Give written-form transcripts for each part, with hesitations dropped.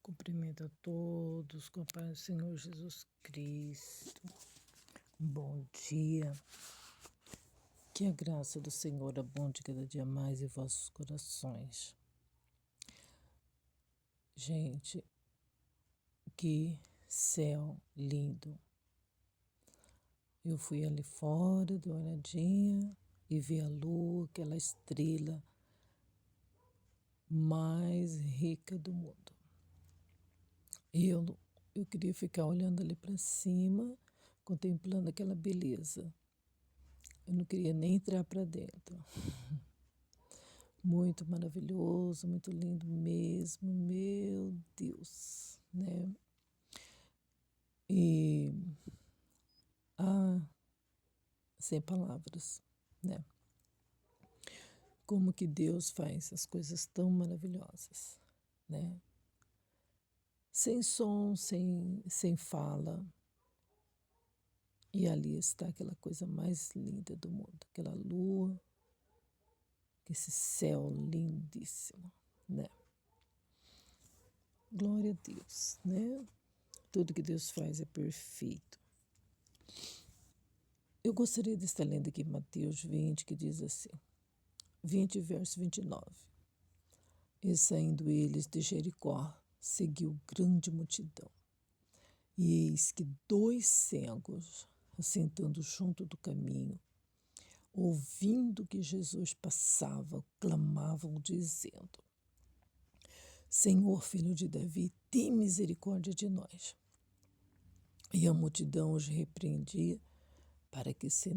Cumprimento a todos com a paz do Senhor Jesus Cristo. Bom dia. Que a graça do Senhor abunde cada dia mais em vossos corações. Gente, que céu lindo. Eu fui ali fora, dei uma olhadinha e vi a lua, aquela estrela mais rica do mundo. E eu queria ficar olhando ali para cima, contemplando aquela beleza. Eu não queria nem entrar para dentro. Muito maravilhoso, muito lindo mesmo, meu Deus, né? E sem palavras, né? Como que Deus faz as coisas tão maravilhosas, né? Sem som, sem fala. E ali está aquela coisa mais linda do mundo, aquela lua, esse céu lindíssimo, né? Glória a Deus, né? Tudo que Deus faz é perfeito. Eu gostaria de estar lendo aqui Mateus 20, que diz assim, 20, verso 29. E saindo eles de Jericó, seguiu grande multidão. E eis que 2 cegos, assentando junto do caminho, ouvindo que Jesus passava, clamavam, dizendo: Senhor, filho de Davi, tem misericórdia de nós. E a multidão os repreendia para que se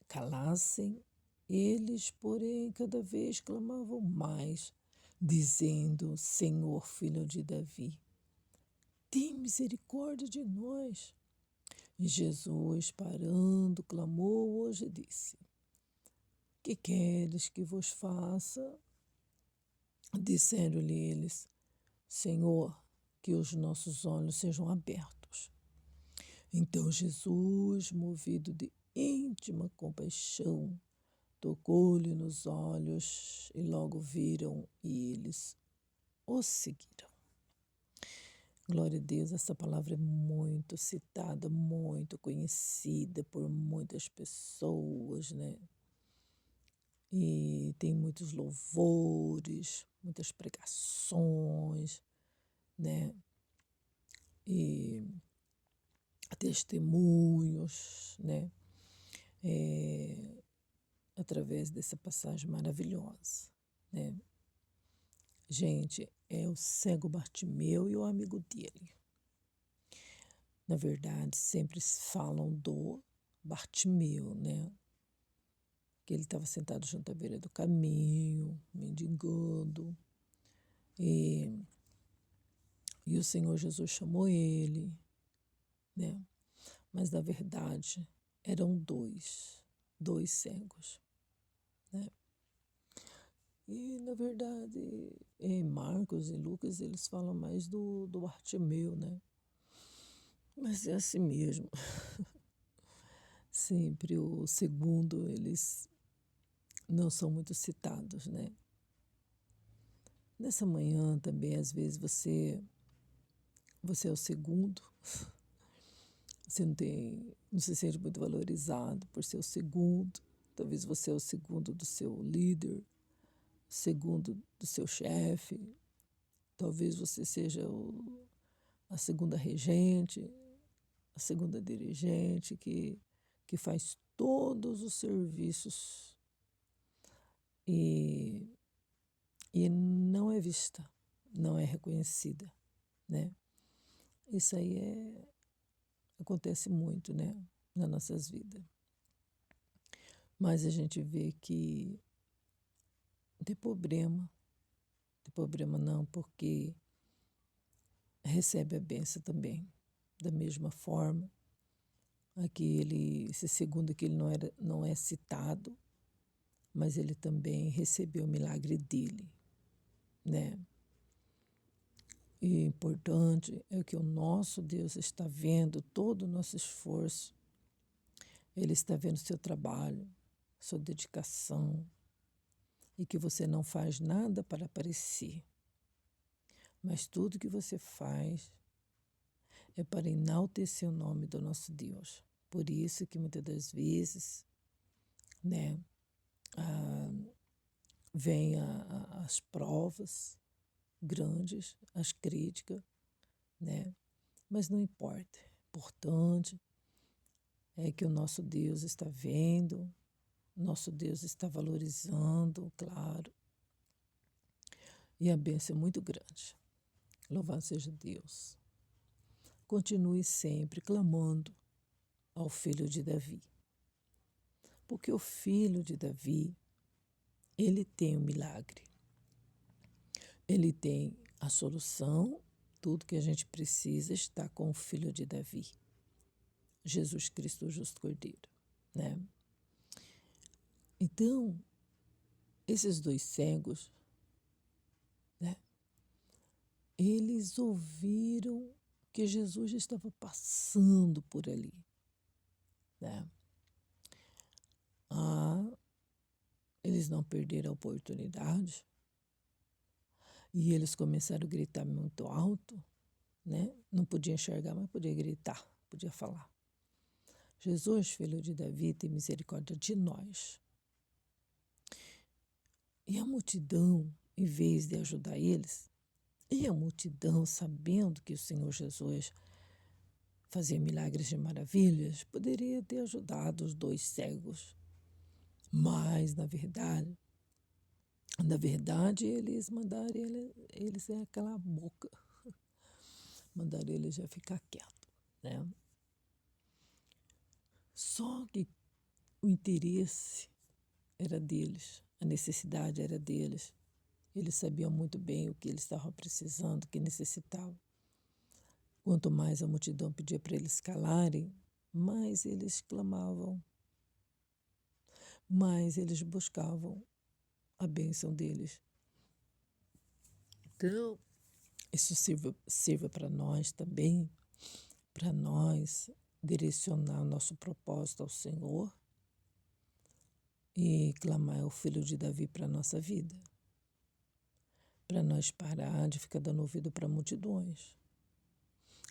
calassem. Eles, porém, cada vez clamavam mais, dizendo: Senhor, filho de Davi, tem misericórdia de nós. E Jesus, parando, clamou hoje e disse: Que queres que vos faça? Disseram-lhe eles: Senhor, que os nossos olhos sejam abertos. Então Jesus, movido de íntima compaixão, tocou-lhe nos olhos e logo viram e eles o seguiram. Glória a Deus, essa palavra é muito citada, muito conhecida por muitas pessoas, né? E tem muitos louvores, muitas pregações, né? E testemunhos, né? Através dessa passagem maravilhosa, né? Gente, é o cego Bartimeu e o amigo dele. Na verdade, sempre falam do Bartimeu, né? Que ele estava sentado junto à beira do caminho, mendigando. E o Senhor Jesus chamou ele, né? Mas, na verdade, eram dois cegos, né? E, na verdade, em Marcos e Lucas, eles falam mais do Bartimeu, né? Mas é assim mesmo. Sempre o segundo, eles não são muito citados, né? Nessa manhã também, às vezes, você é o segundo, você não se sente muito valorizado por ser o segundo. Talvez você é o segundo do seu líder, segundo do seu chefe. Talvez você seja a segunda regente, a segunda dirigente que faz todos os serviços e não é vista, não é reconhecida, né? Isso aí acontece muito, né, nas nossas vidas. Mas a gente vê que tem problema não, porque recebe a bênção também, da mesma forma. Aqui esse segundo aqui ele não é citado, mas ele também recebeu o milagre dele, né? E importante é que o nosso Deus está vendo todo o nosso esforço, Ele está vendo o seu trabalho, sua dedicação, e que você não faz nada para aparecer. mas tudo que você faz é para enaltecer o nome do nosso Deus. Por isso que muitas das vezes, né, ah, vem as provas grandes, as críticas, né? Mas não importa. Importante é que o nosso Deus está vendo, nosso Deus está valorizando, claro, e a bênção é muito grande. Louvado seja Deus. Continue sempre clamando ao filho de Davi, porque o filho de Davi, ele tem o milagre, ele tem a solução, tudo que a gente precisa está com o filho de Davi, Jesus Cristo, o justo Cordeiro, né? Então, esses dois cegos, né, eles ouviram que Jesus estava passando por ali, né? Ah, eles não perderam a oportunidade e eles começaram a gritar muito alto, né? Não podia enxergar, mas podia gritar, podia falar. Jesus, filho de Davi, tem misericórdia de nós. E a multidão, em vez de ajudar eles, e a multidão, sabendo que o Senhor Jesus fazia milagres e maravilhas, poderia ter ajudado os dois cegos. Mas, na verdade, eles mandaram eles calar a boca, mandaram ele já ficar quieto, né? Só que o interesse era deles, a necessidade era deles. Eles sabiam muito bem o que eles estavam precisando, o que necessitavam. Quanto mais a multidão pedia para eles calarem, mais eles clamavam, mais eles buscavam a bênção deles. Então, isso sirva para nós também, para nós direcionar o nosso propósito ao Senhor e clamar ao Filho de Davi para a nossa vida. Para nós parar de ficar dando ouvido para multidões.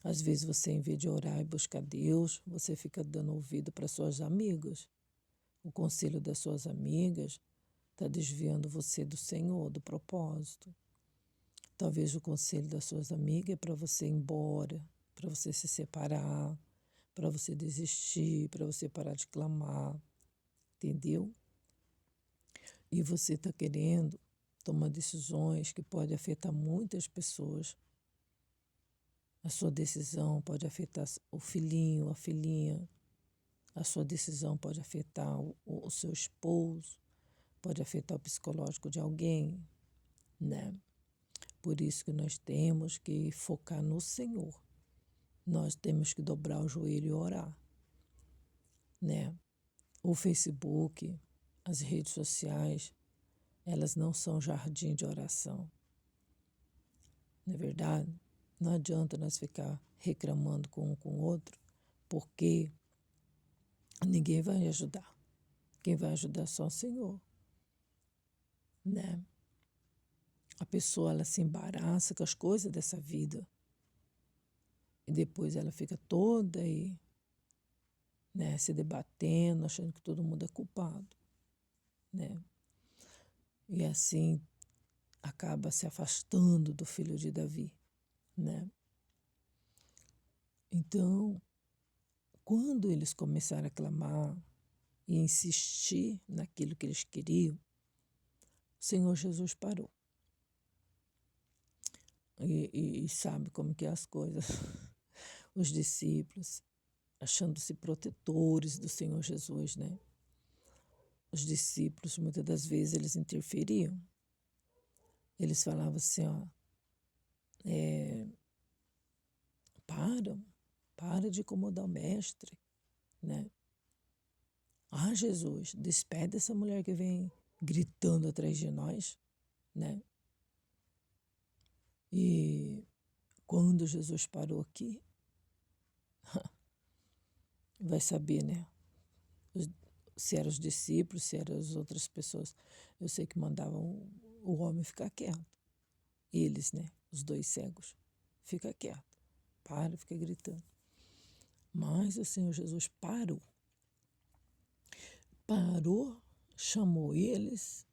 Às vezes você, em vez de orar e buscar Deus, você fica dando ouvido para suas amigas. O conselho das suas amigas está desviando você do Senhor, do propósito. Talvez o conselho das suas amigas é para você ir embora, para você se separar, para você desistir, para você parar de clamar, entendeu? E você está querendo tomar decisões que podem afetar muitas pessoas. A sua decisão pode afetar o filhinho, a filhinha. A sua decisão pode afetar o seu esposo, pode afetar o psicológico de alguém, né? Por isso que nós temos que focar no Senhor. Nós temos que dobrar o joelho e orar, né? O Facebook, as redes sociais, elas não são jardim de oração. Não é verdade? Não adianta nós ficar reclamando com um com o outro, porque ninguém vai ajudar. Quem vai ajudar é só o Senhor, né? A pessoa, ela se embaraça com as coisas dessa vida e depois ela fica toda aí, né, se debatendo, achando que todo mundo é culpado, né? E assim acaba se afastando do filho de Davi, né? Então, quando eles começaram a clamar e insistir naquilo que eles queriam, o Senhor Jesus parou. E sabe como que é as coisas. Os discípulos, achando-se protetores do Senhor Jesus, né? Os discípulos, muitas das vezes, eles interferiam. Eles falavam assim, ó, para de incomodar o mestre, né? Ah, Jesus, despede essa mulher que vem gritando atrás de nós, né? E quando Jesus parou aqui, vai saber, né? Se eram os discípulos, se eram as outras pessoas. Eu sei que mandavam o homem ficar quieto. Eles, né? os 2 cegos. Fica quieto, para, fica gritando. Mas o Senhor Jesus parou, chamou eles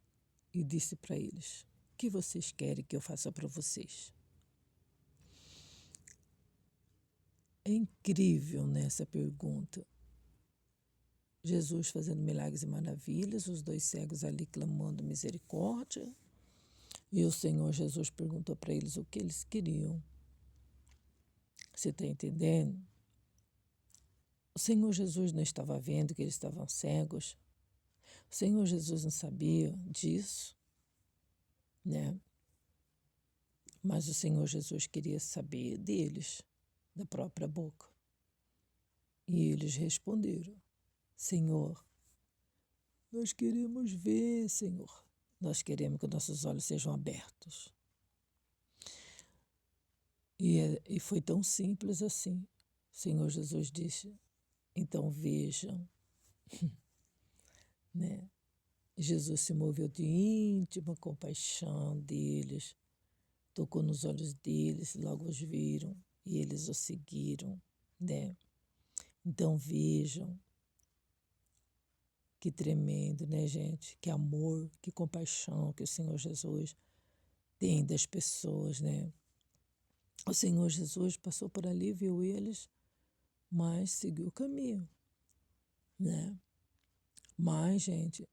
e disse para eles: o que vocês querem que eu faça para vocês? É incrível nessa pergunta. Jesus fazendo milagres e maravilhas, os 2 cegos ali clamando misericórdia. E o Senhor Jesus perguntou para eles o que eles queriam. Você está entendendo? O Senhor Jesus não estava vendo que eles estavam cegos. O Senhor Jesus não sabia disso, né? Mas o Senhor Jesus queria saber deles, da própria boca. E eles responderam: Senhor, nós queremos ver, Senhor. Nós queremos que nossos olhos sejam abertos. E foi tão simples assim. O Senhor Jesus disse: então vejam, né? Jesus se moveu de íntima compaixão deles, tocou nos olhos deles, logo os viram e eles o seguiram, né? Então vejam, que tremendo, né, gente? Que amor, que compaixão que o Senhor Jesus tem das pessoas, né? O Senhor Jesus passou por ali, viu eles, mas seguiu o caminho, né? Mas, gente,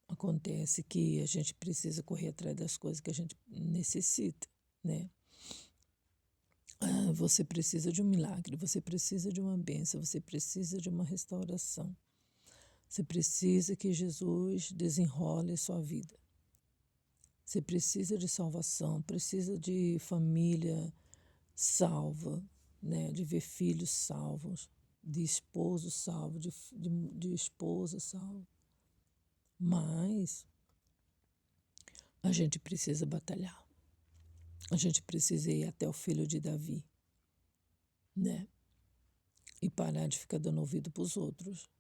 acontece que a gente precisa correr atrás das coisas que a gente necessita, né? Você precisa de um milagre, você precisa de uma bênção, você precisa de uma restauração. Você precisa que Jesus desenrole a sua vida. Você precisa de salvação, precisa de família salva, né? De ver filhos salvos, de esposo salvo, de esposa salva. Mas a gente precisa batalhar. A gente precisa ir até o filho de Davi, né? E parar de ficar dando ouvido para os outros.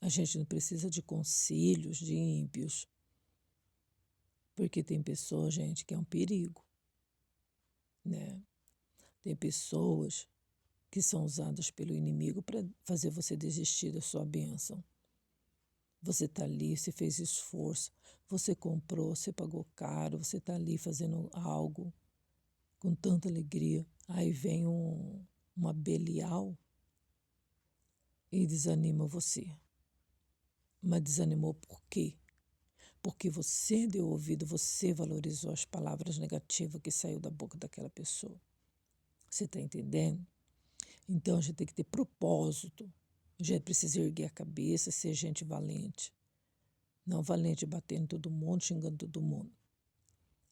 A gente não precisa de conselhos de ímpios. Porque tem pessoas, gente, que é um perigo, né? Tem pessoas que são usadas pelo inimigo para fazer você desistir da sua bênção. Você está ali, você fez esforço, você comprou, você pagou caro, você está ali fazendo algo com tanta alegria. Aí vem uma Belial e desanima você. Mas desanimou por quê? Porque você deu ouvido, você valorizou as palavras negativas que saiu da boca daquela pessoa. Você está entendendo? Então a gente tem que ter propósito. A gente precisa erguer a cabeça, ser gente valente. Não valente batendo todo mundo, xingando todo mundo.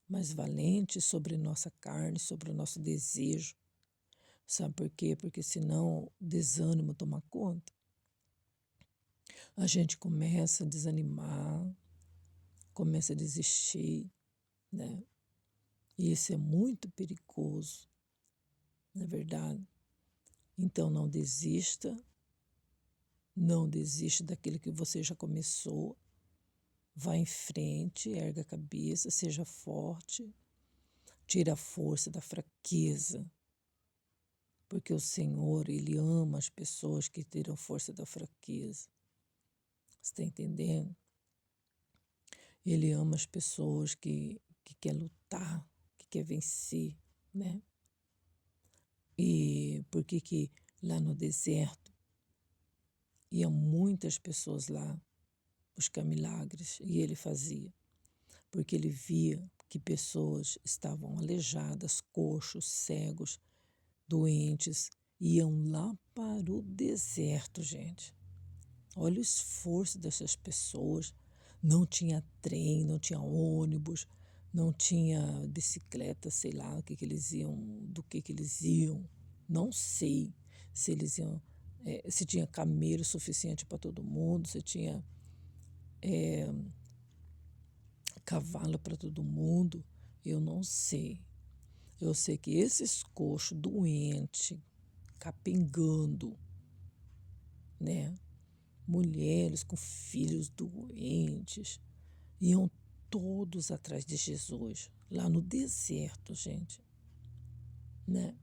Mas valente sobre nossa carne, sobre o nosso desejo. Sabe por quê? Porque senão o desânimo toma conta. A gente começa a desanimar, começa a desistir, né? E isso é muito perigoso, não é verdade? Então não desista daquilo que você já começou. Vá em frente, erga a cabeça, seja forte, tira a força da fraqueza. Porque o Senhor, Ele ama as pessoas que tiram força da fraqueza. Você está entendendo? Ele ama as pessoas que quer lutar, que quer vencer, né? E por que lá no deserto iam muitas pessoas lá buscar milagres e ele fazia? Porque ele via que pessoas estavam aleijadas, coxos, cegos, doentes, iam lá para o deserto, gente. Olha o esforço dessas pessoas. Não tinha trem, não tinha ônibus, não tinha bicicleta, sei lá o que eles iam, do que eles iam. Não sei se eles iam, se tinha camelo suficiente para todo mundo, se tinha cavalo para todo mundo. Eu não sei. Eu sei que esses coxos doentes, capengando, né? Mulheres com filhos doentes, iam todos atrás de Jesus, lá no deserto, gente, né?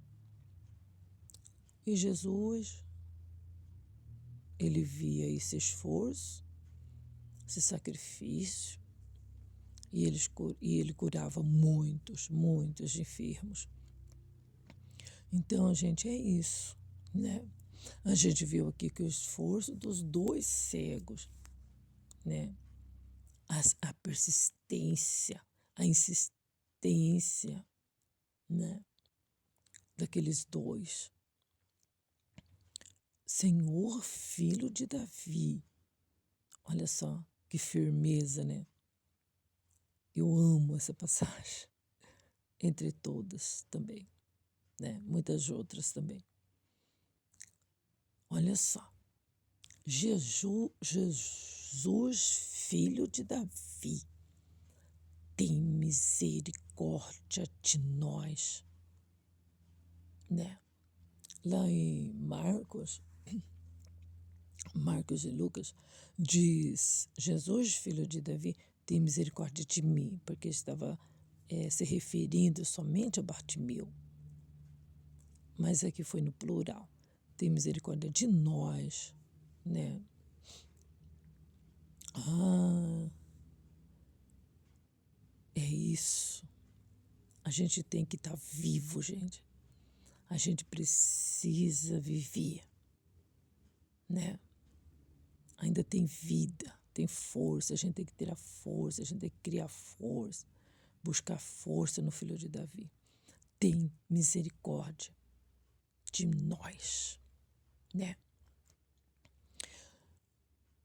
E Jesus, ele via esse esforço, esse sacrifício, e ele curava muitos, muitos enfermos. Então, gente, é isso, né? A gente viu aqui que o esforço dos dois cegos, né? A persistência, a insistência, né? Daqueles dois. Senhor, filho de Davi. Olha só que firmeza, né? Eu amo essa passagem. Entre todas também, né? Muitas outras também. Olha só. Jesus, filho de Davi, tem misericórdia de nós, né? Lá em Marcos e Lucas, diz: Jesus, filho de Davi, tem misericórdia de mim, porque estava se referindo somente a Bartimeu. Mas aqui foi no plural. Tem misericórdia de nós, né? Ah, é isso. A gente tem que estar vivo, gente. A gente precisa viver, né? Ainda tem vida, tem força. A gente tem que ter a força, a gente tem que criar força, buscar força no Filho de Davi. Tem misericórdia de nós, né?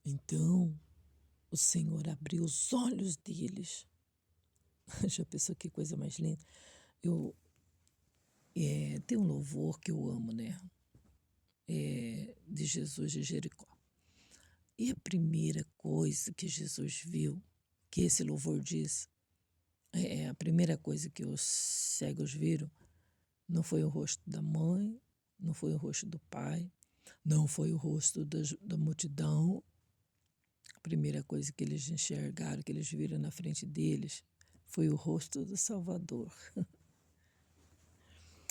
Então, o Senhor abriu os olhos deles. Já pensou que coisa mais linda? Tem um louvor que eu amo, né? De Jesus de Jericó. E a primeira coisa que Jesus viu, que esse louvor diz, a primeira coisa que os cegos viram, não foi o rosto da mãe, não foi o rosto do pai, não foi o rosto da multidão. A primeira coisa que eles enxergaram, que eles viram na frente deles, foi o rosto do Salvador.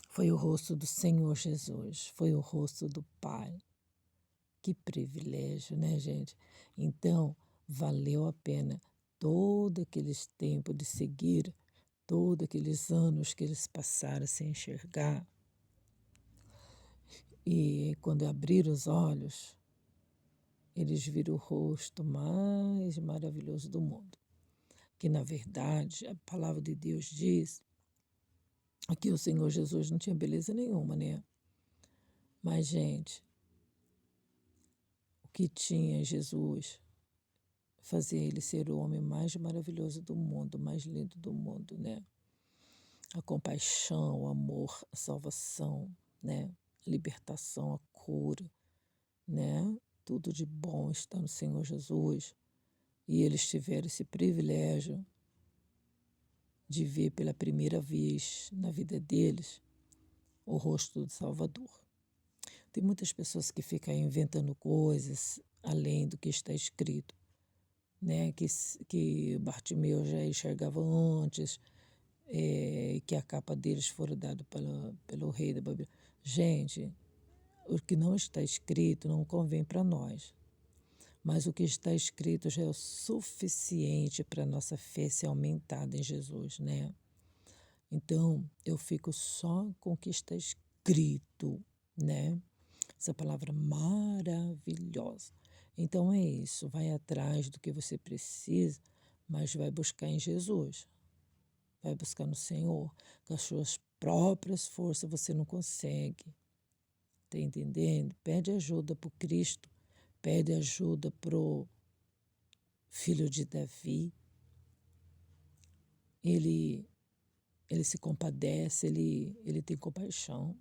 Foi o rosto do Senhor Jesus, foi o rosto do Pai. Que privilégio, né, gente? Então, valeu a pena todo aqueles tempos de seguir, todos aqueles anos que eles passaram sem enxergar. E quando abriram os olhos, eles viram o rosto mais maravilhoso do mundo. Que, na verdade, a palavra de Deus diz que o Senhor Jesus não tinha beleza nenhuma, né? Mas, gente, o que tinha em Jesus fazia ele ser o homem mais maravilhoso do mundo, mais lindo do mundo, né? A compaixão, o amor, a salvação, né? A libertação, a cura, né? Tudo de bom está no Senhor Jesus. E eles tiveram esse privilégio de ver pela primeira vez na vida deles o rosto do Salvador. Tem muitas pessoas que ficam inventando coisas além do que está escrito, né? Que Bartimeu já enxergava antes, que a capa deles fora dada pelo rei da Babilônia. Gente, o que não está escrito não convém para nós. Mas o que está escrito já é o suficiente para a nossa fé ser aumentada em Jesus, né? Então, eu fico só com o que está escrito, né? Essa palavra maravilhosa. Então é isso, vai atrás do que você precisa, mas vai buscar em Jesus. Vai buscar no Senhor. Com as suas próprias forças você não consegue. Tá entendendo? Pede ajuda para o Cristo. Pede ajuda para o filho de Davi. Ele se compadece, ele tem compaixão,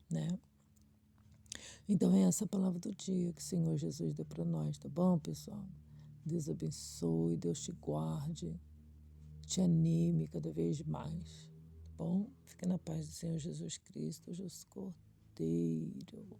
né? Então é essa a palavra do dia que o Senhor Jesus deu para nós, tá bom, pessoal? Deus abençoe, Deus te guarde, te anime cada vez mais, tá bom? Fica na paz do Senhor Jesus Cristo, Jesus Cordeiro.